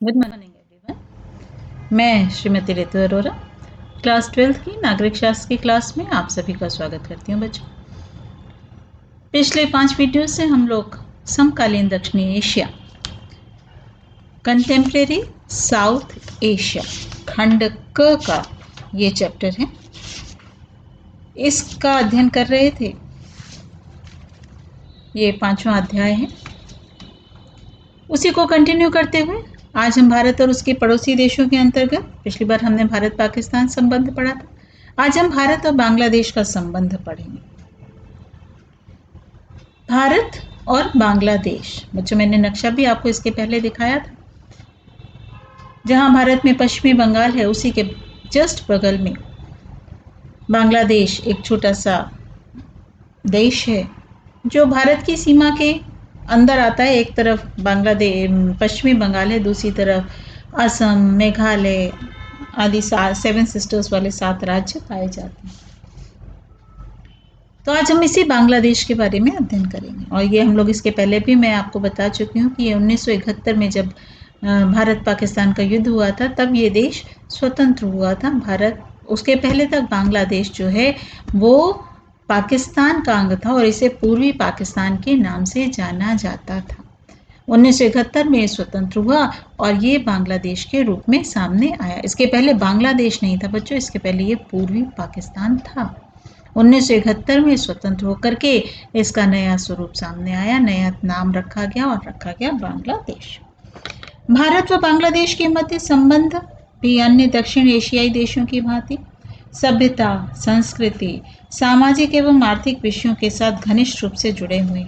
Good morning everyone. मैं Shrimati Ritu Arora class 12th की नागरिक शास्त्र की क्लास में आप सभी का स्वागत करती हूँ बच्चों। पिछले 5 वीडियो से हम लोग समकालीन दक्षिणी एशिया, कंटेम्प्रेरी साउथ एशिया खंड क का ये चैप्टर है, इसका अध्ययन कर रहे थे। ये 5वां अध्याय है। उसी को कंटिन्यू करते हुए आज हम भारत और उसके पड़ोसी देशों के अंतर्गत, पिछली बार हमने भारत पाकिस्तान संबंध पढ़ा था, आज हम भारत और बांग्लादेश का संबंध पढ़ेंगे। भारत और बांग्लादेश, बच्चों मैंने नक्शा भी आपको इसके पहले दिखाया था। जहां भारत में पश्चिमी बंगाल है, उसी के जस्ट बगल में बांग्लादेश एक छोटा सा देश है जो भारत की सीमा के अंदर आता है। एक तरफ बांग्लादेश पश्चिमी बंगाल है, दूसरी तरफ असम, मेघालय आदि 7 सिस्टर्स वाले 7 राज्य पाए जाते हैं। तो आज हम इसी बांग्लादेश के बारे में अध्ययन करेंगे। और ये हम लोग इसके पहले भी मैं आपको बता चुकी हूँ कि ये 1971 में जब भारत पाकिस्तान का युद्ध हुआ था, तब ये देश स्वतंत्र हुआ था। भारत, उसके पहले तक बांग्लादेश जो है वो पाकिस्तान का अंग था और इसे पूर्वी पाकिस्तान के नाम से जाना जाता था। 1971 में स्वतंत्र हुआ और ये बांग्लादेश के रूप में सामने आया। इसके पहले बांग्लादेश नहीं था बच्चों, इसके पहले ये पूर्वी पाकिस्तान था। 1971 में स्वतंत्र होकर के इसका नया स्वरूप सामने आया, नया नाम रखा गया और रखा गया बांग्लादेश। भारत व बांग्लादेश के मध्य संबंध भी अन्य दक्षिण एशियाई देशों की भांति सभ्यता, संस्कृति, सामाजिक एवं आर्थिक विषयों के साथ घनिष्ठ रूप से जुड़े हुए।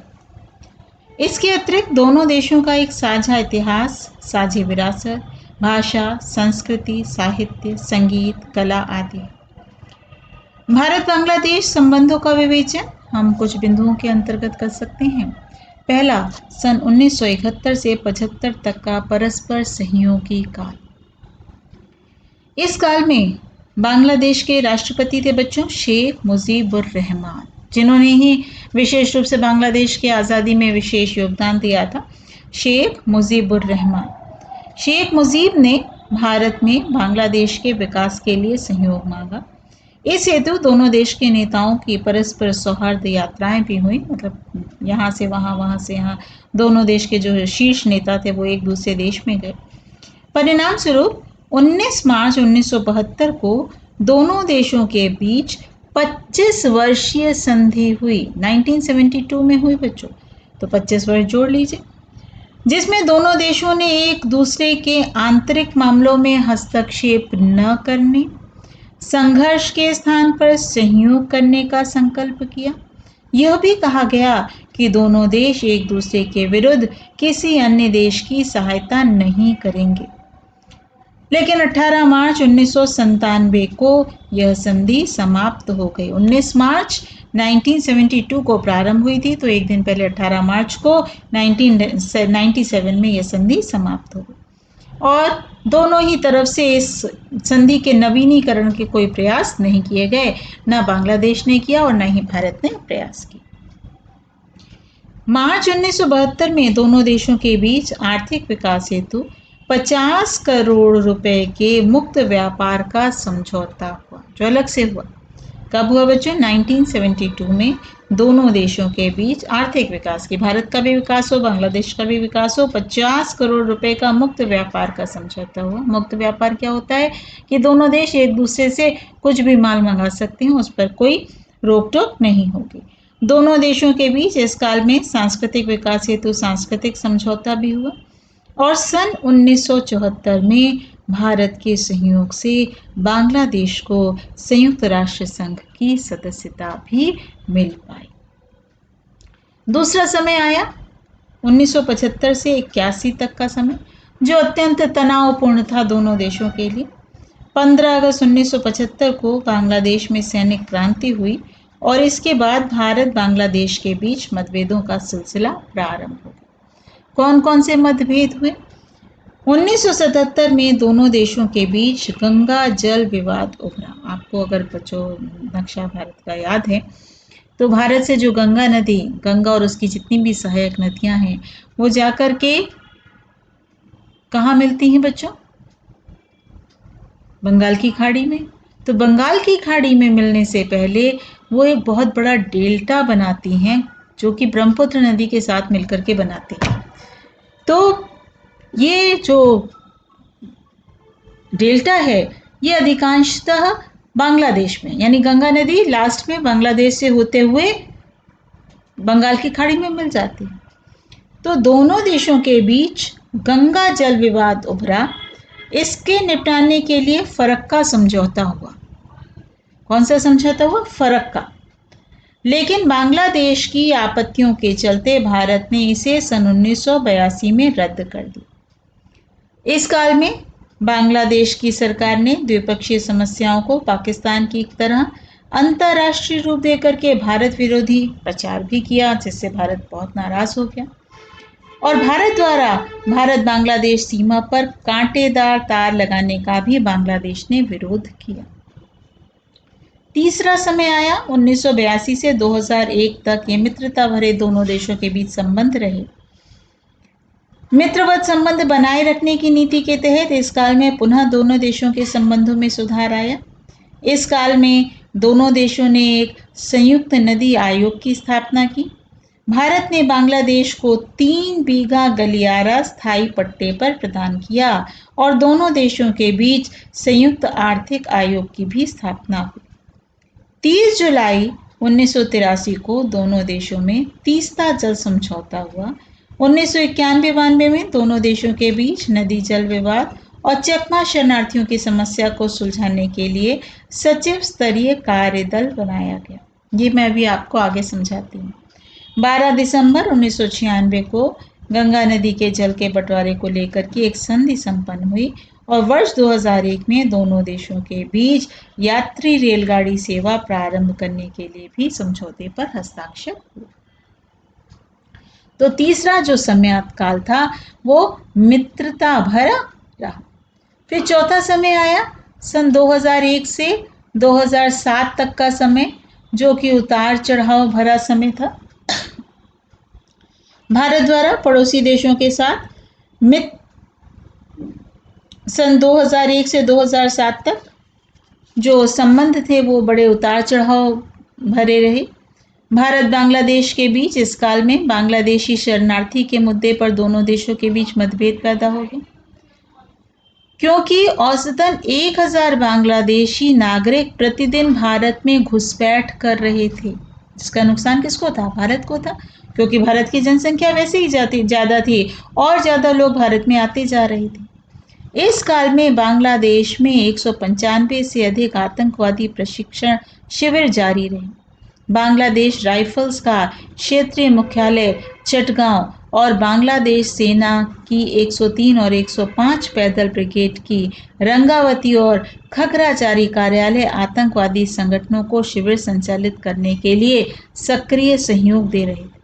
इसके अतिरिक्त दोनों देशों का एक साझा इतिहास, साझी विरासत, भाषा, संस्कृति, साहित्य, संगीत, कला आदि। भारत बांग्लादेश संबंधों का विवेचन हम कुछ बिंदुओं के अंतर्गत कर सकते हैं। पहला, सन 1971 से 75 तक का परस्पर सहयोगी काल। इस काल में बांग्लादेश के राष्ट्रपति थे बच्चों शेख मुजीबुर रहमान, जिन्होंने ही विशेष रूप से बांग्लादेश की आज़ादी में विशेष योगदान दिया था। शेख मुजीबुर रहमान, शेख मुजीब ने भारत में बांग्लादेश के विकास के लिए सहयोग मांगा। इस हेतु दोनों देश के नेताओं की परस्पर सौहार्द यात्राएं भी हुई, मतलब यहाँ से वहाँ, वहाँ से यहाँ, दोनों देश के जो शीर्ष नेता थे वो एक दूसरे देश में गए। परिणाम स्वरूप 19 मार्च 1972 को दोनों देशों के बीच 25 वर्षीय संधि हुई। 1972 में हुई बच्चों, तो 25 वर्ष जोड़ लीजिए, जिसमें दोनों देशों ने एक दूसरे के आंतरिक मामलों में हस्तक्षेप न करने, संघर्ष के स्थान पर सहयोग करने का संकल्प किया। यह भी कहा गया कि दोनों देश एक दूसरे के विरुद्ध किसी अन्य देश की सहायता नहीं करेंगे। लेकिन 18 मार्च 1997 को यह संधि समाप्त हो गई। 19 मार्च 1972 को प्रारंभ हुई थी, तो एक दिन पहले 18 मार्च को 1997 में यह संधि समाप्त हो गई और दोनों ही तरफ से इस संधि के नवीनीकरण के कोई प्रयास नहीं किए गए। न बांग्लादेश ने किया और न ही भारत ने प्रयास किया। मार्च 1972 में दोनों देशों के बीच आर्थिक विकास हेतु 50 करोड़ रुपए के मुक्त व्यापार का समझौता हुआ, जो अलग से हुआ। कब हुआ बच्चों? 1972 में दोनों देशों के बीच आर्थिक विकास की, भारत का भी विकास हो, बांग्लादेश का भी विकास हो, 50 करोड़ रुपए का मुक्त व्यापार का समझौता हुआ। मुक्त व्यापार क्या होता है कि दोनों देश एक दूसरे से कुछ भी माल मंगा सकते हैं, उस पर कोई रोक टोक नहीं होगी। दोनों देशों के बीच इस काल में सांस्कृतिक विकास हेतु सांस्कृतिक समझौता भी हुआ और सन 1974 में भारत के सहयोग से बांग्लादेश को संयुक्त राष्ट्र संघ की सदस्यता भी मिल पाई। दूसरा समय आया 1975 से 81 तक का समय, जो अत्यंत तनावपूर्ण था दोनों देशों के लिए। 15 अगस्त 1975 को बांग्लादेश में सैनिक क्रांति हुई और इसके बाद भारत बांग्लादेश के बीच मतभेदों का सिलसिला प्रारंभ हो गया। कौन कौन से मतभेद हुए? 1977 में दोनों देशों के बीच गंगा जल विवाद उभरा। आपको अगर बच्चों नक्शा भारत का याद है, तो भारत से जो गंगा नदी, गंगा और उसकी जितनी भी सहायक नदियां हैं, वो जाकर के कहाँ मिलती हैं बच्चों? बंगाल की खाड़ी में। तो बंगाल की खाड़ी में मिलने से पहले वो एक बहुत बड़ा डेल्टा बनाती हैं, जो कि ब्रह्मपुत्र नदी के साथ मिलकर के बनाते हैं। तो ये जो डेल्टा है, ये अधिकांशतः बांग्लादेश में, यानी गंगा नदी लास्ट में बांग्लादेश से होते हुए बंगाल की खाड़ी में मिल जाती है। तो दोनों देशों के बीच गंगा जल विवाद उभरा। इसके निपटाने के लिए फरक्का समझौता हुआ। कौन सा समझौता हुआ? फरक्का। लेकिन बांग्लादेश की आपत्तियों के चलते भारत ने इसे सन 1982 में रद्द कर दिया। इस काल में बांग्लादेश की सरकार ने द्विपक्षीय समस्याओं को पाकिस्तान की तरह अंतर्राष्ट्रीय रूप देकर के भारत विरोधी प्रचार भी किया, जिससे भारत बहुत नाराज हो गया। और भारत द्वारा भारत बांग्लादेश सीमा पर कांटेदार तार लगाने का भी बांग्लादेश ने विरोध किया। तीसरा समय आया 1982 से 2001 तक। ये मित्रता भरे दोनों देशों के बीच संबंध रहे। मित्रवत संबंध बनाए रखने की नीति के तहत इस काल में पुनः दोनों देशों के संबंधों में सुधार आया। इस काल में दोनों देशों ने एक संयुक्त नदी आयोग की स्थापना की। भारत ने बांग्लादेश को 3 बीघा गलियारा स्थायी पट्टे पर प्रदान किया और दोनों देशों के बीच संयुक्त आर्थिक आयोग की भी स्थापना हुई। 30 जुलाई 1983 को दोनों देशों में तीस्ता जल समझौता हुआ। 1991-92 में दोनों देशों के बीच नदी जल विवाद और चकमा शरणार्थियों की समस्या को सुलझाने के लिए सचिव स्तरीय कार्यदल बनाया गया। ये मैं भी आपको आगे समझाती हूँ। 12 दिसंबर 1996 को गंगा नदी के जल के बंटवारे को लेकर के एक संधि संपन्न हुई और वर्ष 2001 में दोनों देशों के बीच यात्री रेलगाड़ी सेवा प्रारंभ करने के लिए भी समझौते पर हस्ताक्षर हुए। तो तीसरा जो समय काल था वो मित्रता भरा रहा। फिर चौथा समय आया सन 2001 से 2007 तक का समय, जो कि उतार चढ़ाव भरा समय था। भारत द्वारा पड़ोसी देशों के साथ सन 2001 से 2007 तक जो संबंध थे वो बड़े उतार चढ़ाव भरे रहे। भारत बांग्लादेश के बीच इस काल में बांग्लादेशी शरणार्थी के मुद्दे पर दोनों देशों के बीच मतभेद पैदा हो गए, क्योंकि औसतन 1000 बांग्लादेशी नागरिक प्रतिदिन भारत में घुसपैठ कर रहे थे, जिसका नुकसान किसको था? भारत को था, क्योंकि भारत की जनसंख्या वैसे ही ज़्यादा थी और ज़्यादा लोग भारत में आते जा रहे थे। इस काल में बांग्लादेश में 195 से अधिक आतंकवादी प्रशिक्षण शिविर जारी रहे। बांग्लादेश राइफल्स का क्षेत्रीय मुख्यालय चटगांव और बांग्लादेश सेना की 103 और 105 पैदल ब्रिगेड की रंगावती और खखराचारी कार्यालय आतंकवादी संगठनों को शिविर संचालित करने के लिए सक्रिय सहयोग दे रहे थे।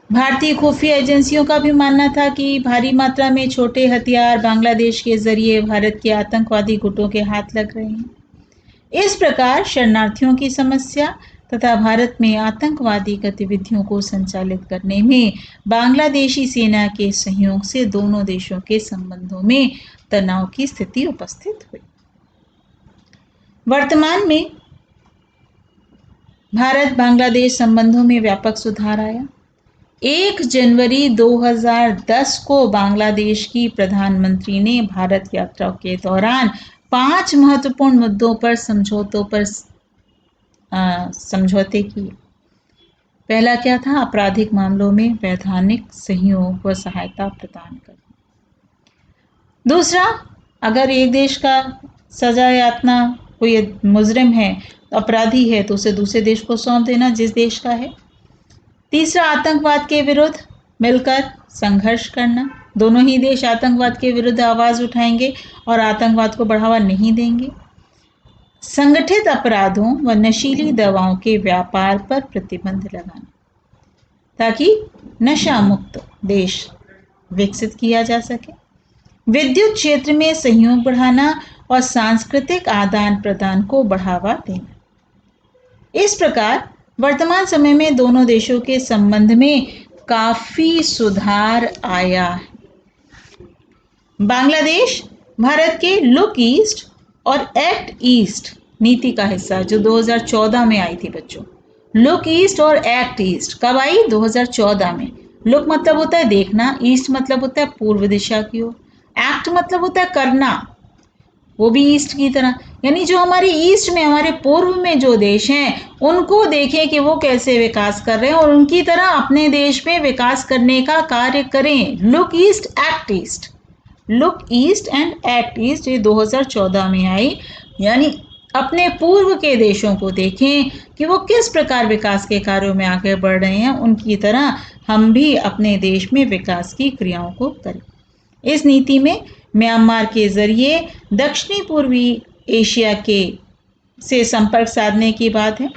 भारतीय खुफिया एजेंसियों का भी मानना था कि भारी मात्रा में छोटे हथियार बांग्लादेश के जरिए भारत के आतंकवादी गुटों के हाथ लग रहे हैं। इस प्रकार शरणार्थियों की समस्या तथा भारत में आतंकवादी गतिविधियों को संचालित करने में बांग्लादेशी सेना के सहयोग से दोनों देशों के संबंधों में तनाव की स्थिति उपस्थित हुई। वर्तमान में भारत बांग्लादेश संबंधों में व्यापक सुधार आया। 1 जनवरी 2010 को बांग्लादेश की प्रधानमंत्री ने भारत यात्रा के दौरान 5 महत्वपूर्ण मुद्दों पर समझौते किए। पहला क्या था? आपराधिक मामलों में वैधानिक सहयोग व सहायता प्रदान करना। दूसरा, अगर एक देश का सजा यातना कोई मुजरिम है, अपराधी है, तो उसे दूसरे देश को सौंप देना जिस देश का है। तीसरा, आतंकवाद के विरुद्ध मिलकर संघर्ष करना। दोनों ही देश आतंकवाद के विरुद्ध आवाज उठाएंगे और आतंकवाद को बढ़ावा नहीं देंगे। संगठित अपराधों व नशीली दवाओं के व्यापार पर प्रतिबंध लगाना, ताकि नशा मुक्त देश विकसित किया जा सके। विद्युत क्षेत्र में सहयोग बढ़ाना और सांस्कृतिक आदान प्रदान को बढ़ावा देना। इस प्रकार वर्तमान समय में दोनों देशों के संबंध में काफी सुधार आया है। बांग्लादेश भारत के लुक ईस्ट और एक्ट ईस्ट नीति का हिस्सा जो 2014 में आई थी बच्चों। लुक ईस्ट और एक्ट ईस्ट कब आई? 2014 में। लुक मतलब होता है देखना, ईस्ट मतलब होता है पूर्व दिशा की ओर, एक्ट मतलब होता है करना, वो भी ईस्ट की तरह। यानी जो हमारे ईस्ट में, हमारे पूर्व में जो देश हैं उनको देखें कि वो कैसे विकास कर रहे हैं और उनकी तरह अपने देश में विकास करने का कार्य करें। Look east, act east. Look east and act east ये 2014 में आई। यानी अपने पूर्व के देशों को देखें कि वो किस प्रकार विकास के कार्यों में आगे बढ़ रहे हैं, उनकी तरह हम भी अपने देश में विकास की क्रियाओं को करें। इस नीति में म्यांमार के जरिए दक्षिणी पूर्वी एशिया के से संपर्क साधने की बात है।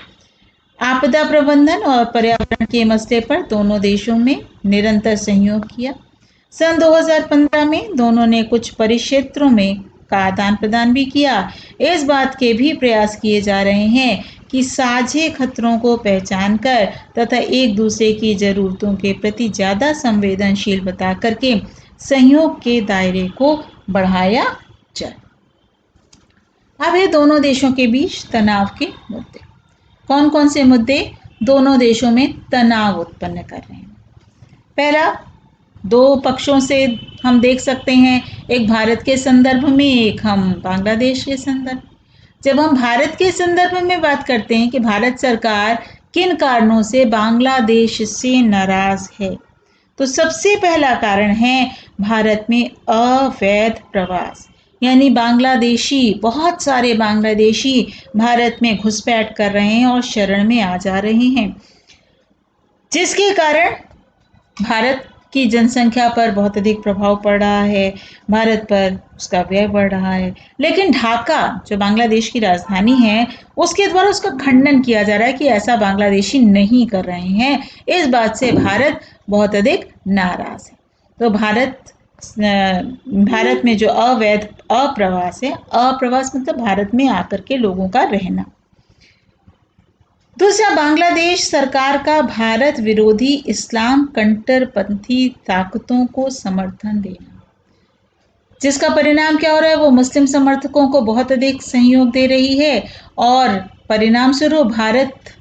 आपदा प्रबंधन और पर्यावरण के मसले पर दोनों देशों में निरंतर सहयोग किया। सन 2015 में दोनों ने कुछ परिक्षेत्रों में का आदान प्रदान भी किया। इस बात के भी प्रयास किए जा रहे हैं कि साझे खतरों को पहचान कर तथा एक दूसरे की जरूरतों के प्रति ज़्यादा संवेदनशील बता करके सहयोग के दायरे को बढ़ाया जाए। अब है दोनों देशों के बीच तनाव के मुद्दे। कौन कौन से मुद्दे दोनों देशों में तनाव उत्पन्न कर रहे हैं? पहला, दो पक्षों से हम देख सकते हैं, एक भारत के संदर्भ में, एक हम बांग्लादेश के संदर्भ। जब हम भारत के संदर्भ में बात करते हैं कि भारत सरकार किन कारणों से बांग्लादेश से नाराज है, तो सबसे पहला कारण है भारत में अवैध प्रवास। यानी बांग्लादेशी, बहुत सारे बांग्लादेशी भारत में घुसपैठ कर रहे हैं और शरण में आ जा रहे हैं, जिसके कारण भारत की जनसंख्या पर बहुत अधिक प्रभाव पड़ रहा है, भारत पर उसका व्यय बढ़ रहा है। लेकिन ढाका जो बांग्लादेश की राजधानी है, उसके द्वारा उसका खंडन किया जा रहा है कि ऐसा बांग्लादेशी नहीं कर रहे हैं। इस बात से भारत बहुत अधिक नाराज है। तो भारत में जो अवैध अप्रवास है, अप्रवास मतलब भारत में आकर के लोगों का रहना। दूसरा, बांग्लादेश सरकार का भारत विरोधी इस्लाम कट्टरपंथी ताकतों को समर्थन देना, जिसका परिणाम क्या हो रहा है, वो मुस्लिम समर्थकों को बहुत अधिक सहयोग दे रही है और परिणाम स्वरूप भारत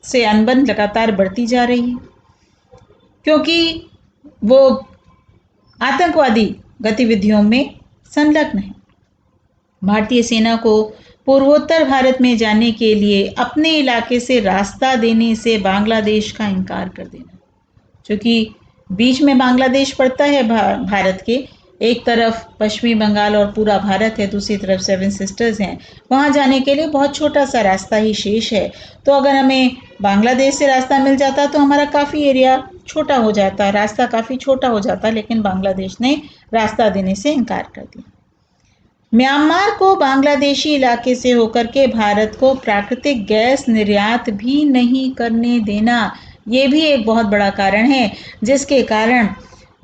से अनबन लगातार बढ़ती जा रही है, क्योंकि वो आतंकवादी गतिविधियों में संलग्न है। भारतीय सेना को पूर्वोत्तर भारत में जाने के लिए अपने इलाके से रास्ता देने से बांग्लादेश का इनकार कर देना, क्योंकि बीच में बांग्लादेश पड़ता है भारत के, एक तरफ पश्चिमी बंगाल और पूरा भारत है, दूसरी तरफ सेवन सिस्टर्स हैं। वहाँ जाने के लिए बहुत छोटा सा रास्ता ही शेष है। तो अगर हमें बांग्लादेश से रास्ता मिल जाता तो हमारा काफ़ी एरिया छोटा हो जाता, रास्ता काफ़ी छोटा हो जाता, लेकिन बांग्लादेश ने रास्ता देने से इनकार कर दिया। म्यांमार को बांग्लादेशी इलाके से होकर के भारत को प्राकृतिक गैस निर्यात भी नहीं करने देना, ये भी एक बहुत बड़ा कारण है, जिसके कारण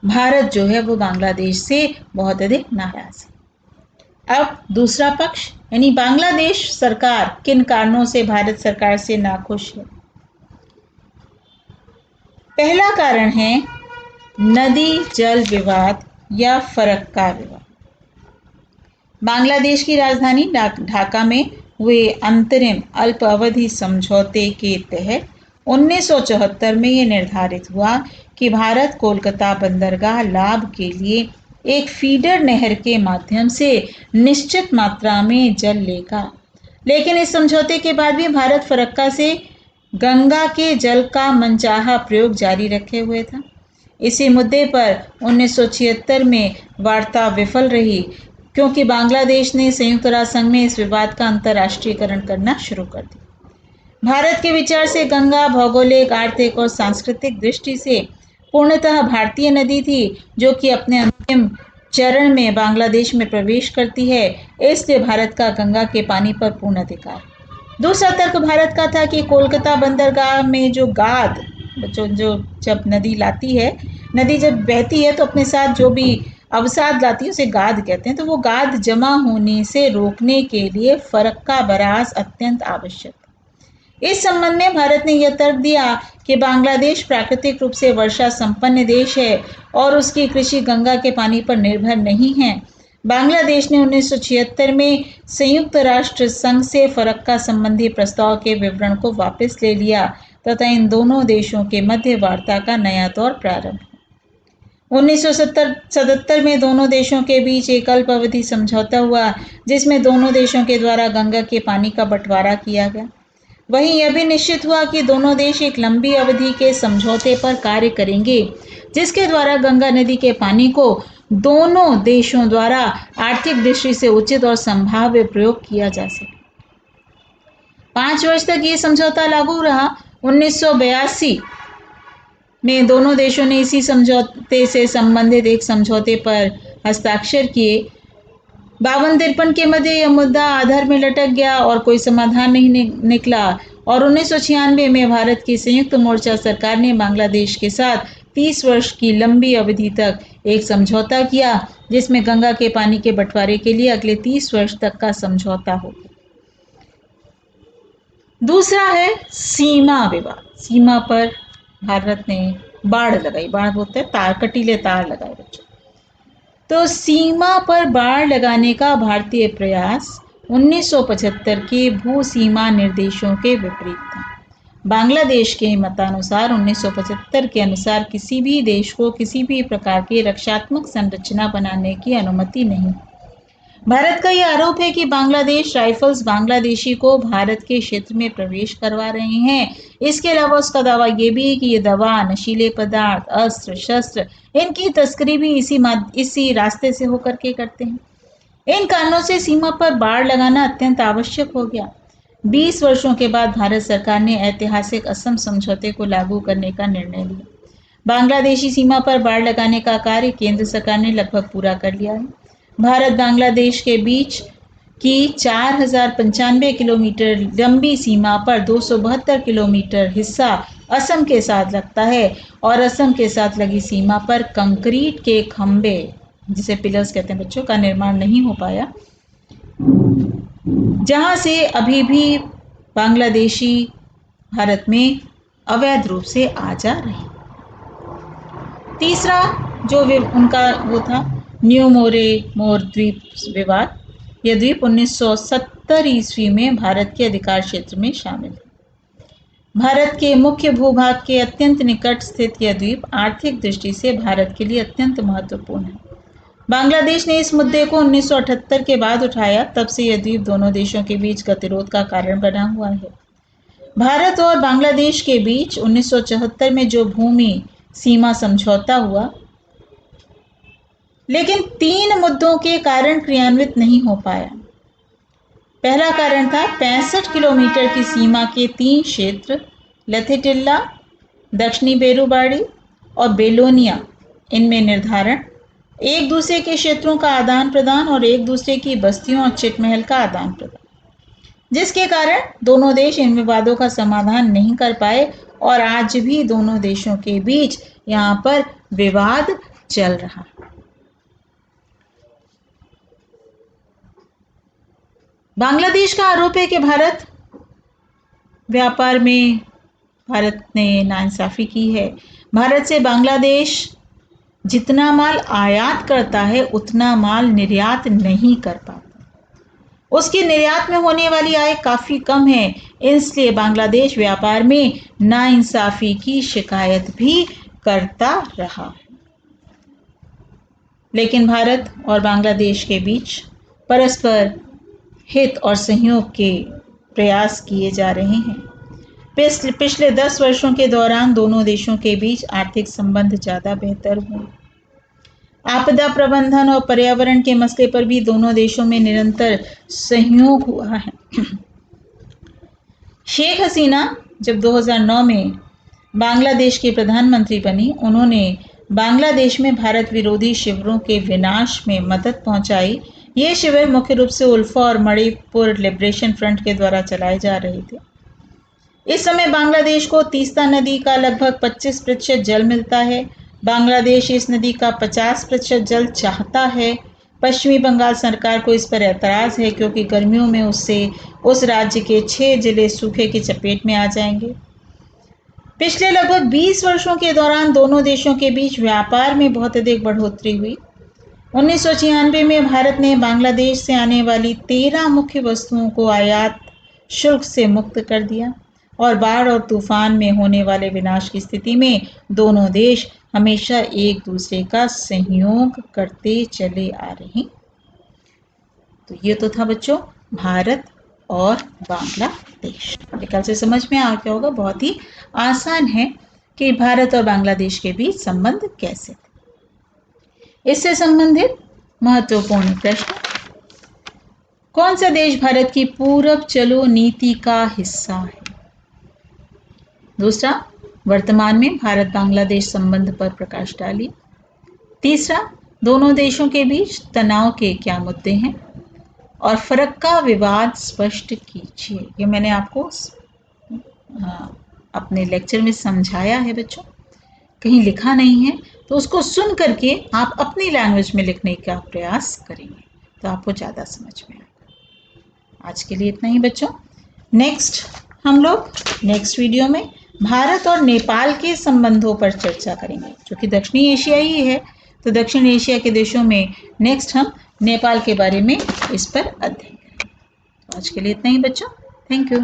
भारत जो है वो बांग्लादेश से बहुत अधिक नाराज है। अब दूसरा पक्ष, यानी बांग्लादेश सरकार किन कारणों से भारत सरकार से नाखुश है? पहला कारण है नदी जल विवाद या फरक्का विवाद। बांग्लादेश की राजधानी ढाका में हुए अंतरिम अल्प अवधि समझौते के तहत 1974 में ये निर्धारित हुआ कि भारत कोलकाता बंदरगाह लाभ के लिए एक फीडर नहर के माध्यम से निश्चित मात्रा में जल लेगा। लेकिन इस समझौते के बाद भी भारत फरक्का से गंगा के जल का मनचाहा प्रयोग जारी रखे हुए था। इसी मुद्दे पर 1976 में वार्ता विफल रही, क्योंकि बांग्लादेश ने संयुक्त राष्ट्र संघ में इस विवाद का अंतर्राष्ट्रीयकरण करना शुरू कर दिया। भारत के विचार से गंगा भौगोलिक, आर्थिक और सांस्कृतिक दृष्टि से पूर्णतः भारतीय नदी थी, जो कि अपने अंतिम चरण में बांग्लादेश में प्रवेश करती है, इसलिए भारत का गंगा के पानी पर पूर्ण अधिकार। दूसरा तर्क भारत का था कि कोलकाता बंदरगाह में जो गाद जो जब नदी लाती है, नदी जब बहती है तो अपने साथ जो भी अवसाद लाती है उसे गाद कहते हैं, तो वो गाद जमा होने से रोकने के लिए फरक्का बराज अत्यंत आवश्यक। इस संबंध में भारत ने यह तर्क दिया कि बांग्लादेश प्राकृतिक रूप से वर्षा संपन्न देश है और उसकी कृषि गंगा के पानी पर निर्भर नहीं है। बांग्लादेश ने 1976 में संयुक्त राष्ट्र संघ से फरक्का संबंधी प्रस्ताव के विवरण को वापस ले लिया तथा इन दोनों देशों के मध्य वार्ता का नया दौर प्रारंभ। 1977 में दोनों देशों के बीच एक अल्प अवधि समझौता हुआ जिसमें दोनों देशों के द्वारा गंगा के पानी का बंटवारा किया गया। वहीं यह भी निश्चित हुआ कि दोनों देश एक लंबी अवधि के समझौते पर कार्य करेंगे जिसके द्वारा गंगा नदी के पानी को दोनों देशों द्वारा आर्थिक दृष्टि से उचित और संभाव्य प्रयोग किया जा सके। 5 वर्ष तक ये समझौता लागू रहा। 1982 में दोनों देशों ने इसी समझौते से संबंधित एक समझौते पर हस्ताक्षर किए। 52-53 के मध्य यह मुद्दा आधार में लटक गया और कोई समाधान नहीं निकला और 1996 में भारत की संयुक्त मोर्चा सरकार ने बांग्लादेश के साथ 30 वर्ष की लंबी अवधि तक एक समझौता किया जिसमें गंगा के पानी के बंटवारे के लिए अगले 30 वर्ष तक का समझौता हो। दूसरा है सीमा विवाद। सीमा पर भारत ने बाड़ लगाई। बाड़ बोलते हैं तार, कटीले तार लगाए बच्चों। तो सीमा पर बाड़ लगाने का भारतीय प्रयास 1975 के भू सीमा निर्देशों के विपरीत था। बांग्लादेश के मतानुसार 1975 के अनुसार किसी भी देश को किसी भी प्रकार की रक्षात्मक संरचना बनाने की अनुमति नहीं। भारत का यह आरोप है कि बांग्लादेश राइफल्स बांग्लादेशी को भारत के क्षेत्र में प्रवेश करवा रहे हैं। इसके अलावा उसका दावा ये भी है कि ये दवा, नशीले पदार्थ, अस्त्र शस्त्र, इनकी तस्करी भी इसी रास्ते से होकर के करते हैं। इन कारणों से सीमा पर बाड़ लगाना अत्यंत आवश्यक हो गया। 20 वर्षों के बाद भारत सरकार ने ऐतिहासिक असम समझौते को लागू करने का निर्णय लिया। बांग्लादेशी सीमा पर बाड़ लगाने का कार्य केंद्र सरकार ने लगभग पूरा कर लिया है। भारत बांग्लादेश के बीच की 4095 किलोमीटर लंबी सीमा पर 272 किलोमीटर हिस्सा असम के साथ लगता है और असम के साथ लगी सीमा पर कंक्रीट के खंभे, जिसे पिलर्स कहते हैं बच्चों, का निर्माण नहीं हो पाया, जहां से अभी भी बांग्लादेशी भारत में अवैध रूप से आ जा रहे। तीसरा जो उनका वो था न्यू मोर द्वीप विवाद। यह द्वीप 1970 ईस्वी में भारत के अधिकार क्षेत्र में शामिल है। भारत के मुख्य भूभाग के अत्यंत निकट स्थित यह द्वीप आर्थिक दृष्टि से भारत के लिए अत्यंत महत्वपूर्ण है। बांग्लादेश ने इस मुद्दे को 1978 के बाद उठाया। तब से यह द्वीप दोनों देशों के बीच गतिरोध का कारण बना हुआ है। भारत और बांग्लादेश के बीच 1974 में जो भूमि सीमा समझौता हुआ, लेकिन 3 मुद्दों के कारण क्रियान्वित नहीं हो पाया। पहला कारण था 65 किलोमीटर की सीमा के 3 क्षेत्र लथेटिल्ला, दक्षिणी बेरुबाड़ी और बेलोनिया, इनमें निर्धारण, एक दूसरे के क्षेत्रों का आदान प्रदान और एक दूसरे की बस्तियों और चिटमहल का आदान प्रदान, जिसके कारण दोनों देश इन विवादों का समाधान नहीं कर पाए और आज भी दोनों देशों के बीच यहाँ पर विवाद चल रहा। बांग्लादेश का आरोप है कि व्यापार में भारत ने नाइंसाफी की है। भारत से बांग्लादेश जितना माल आयात करता है उतना माल निर्यात नहीं कर पाता। उसके निर्यात में होने वाली आय काफ़ी कम है, इसलिए बांग्लादेश व्यापार में नाइंसाफी की शिकायत भी करता रहा। लेकिन भारत और बांग्लादेश के बीच परस्पर हित और सहयोग के प्रयास किए जा रहे हैं। पिछले 10 वर्षों के दौरान दोनों देशों के बीच आर्थिक संबंध ज़्यादा बेहतर हुए। आपदा प्रबंधन और पर्यावरण के मसले पर भी दोनों देशों में निरंतर सहयोग हुआ है। शेख हसीना जब 2009 में बांग्लादेश की प्रधानमंत्री बनी, उन्होंने बांग्लादेश में भारत विरोधी शिविरों के विनाश में मदद पहुंचाई। ये शिविर मुख्य रूप से उल्फा और मणिपुर लिबरेशन फ्रंट के द्वारा चलाए जा रहे थे। इस समय बांग्लादेश को तीस्ता नदी का लगभग 25% जल मिलता है। बांग्लादेश इस नदी का 50% जल चाहता है। पश्चिमी बंगाल सरकार को इस पर एतराज़ है क्योंकि गर्मियों में उससे उस राज्य के 6 जिले सूखे की चपेट में आ जाएंगे। पिछले लगभग 20 वर्षों के दौरान दोनों देशों के बीच व्यापार में बहुत अधिक बढ़ोतरी हुई। 1996 में भारत ने बांग्लादेश से आने वाली 13 मुख्य वस्तुओं को आयात शुल्क से मुक्त कर दिया और बाढ़ और तूफान में होने वाले विनाश की स्थिति में दोनों देश हमेशा एक दूसरे का सहयोग करते चले आ रहे। तो ये तो था बच्चों भारत और बांग्लादेश। कल से समझ में आ गया होगा, बहुत ही आसान है कि भारत और बांग्लादेश के बीच संबंध कैसे थे। इससे संबंधित महत्वपूर्ण प्रश्न, कौन सा देश भारत की पूरब चलो नीति का हिस्सा है? दूसरा, वर्तमान में भारत बांग्लादेश संबंध पर प्रकाश डालिए। तीसरा, दोनों देशों के बीच तनाव के क्या मुद्दे हैं? और फर्क का विवाद स्पष्ट कीजिए। ये मैंने आपको अपने लेक्चर में समझाया है बच्चों, कहीं लिखा नहीं है, तो उसको सुन करके आप अपनी लैंग्वेज में लिखने का प्रयास करेंगे तो आपको ज़्यादा समझ में आएगा। आज के लिए इतना ही बच्चों। हम लोग नेक्स्ट वीडियो में भारत और नेपाल के संबंधों पर चर्चा करेंगे, जो कि दक्षिणी एशिया ही है। तो दक्षिण एशिया के देशों में नेक्स्ट हम नेपाल के बारे में इस पर अध्ययन करेंगे। आज के लिए इतना ही बच्चों। Thank you.